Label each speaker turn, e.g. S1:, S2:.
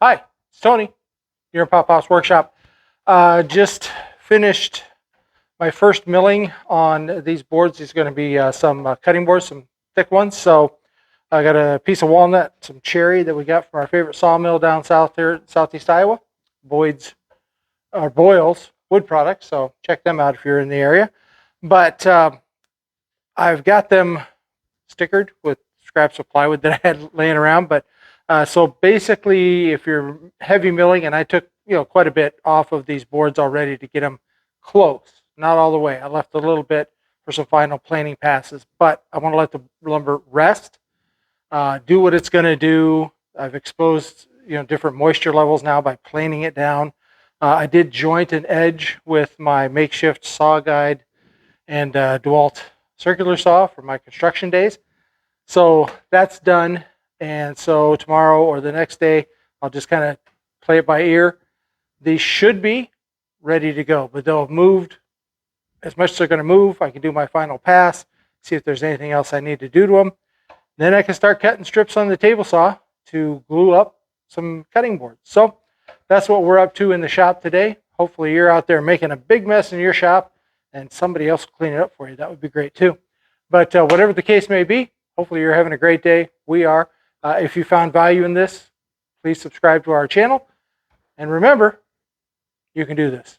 S1: Hi, it's Tony here in Pop Pop's Workshop. Just finished my first milling on these boards. These are going to be some cutting boards, some thick ones. So I got a piece of walnut, some cherry that we got from our favorite sawmill down south here in southeast Iowa, Boyles Wood Products. So check them out if you're in the area. But I've got them stickered with scraps of plywood that I had laying around. But so basically, if you're heavy milling, and I took quite a bit off of these boards already to get them close, not all the way. I left a little bit for some final planing passes, but I want to let the lumber rest, do what it's going to do. I've exposed different moisture levels now by planing it down. I did joint and edge with my makeshift saw guide and DeWalt circular saw for my construction days. So that's done. And so tomorrow or the next day, I'll just kind of play it by ear. These should be ready to go, but they'll have moved as much as they're going to move. I can do my final pass, see if there's anything else I need to do to them. Then I can start cutting strips on the table saw to glue up some cutting boards. So that's what we're up to in the shop today. Hopefully you're out there making a big mess in your shop and somebody else will clean it up for you. That would be great too. But whatever the case may be, hopefully you're having a great day. We are. If you found value in this, please subscribe to our channel. And remember, you can do this.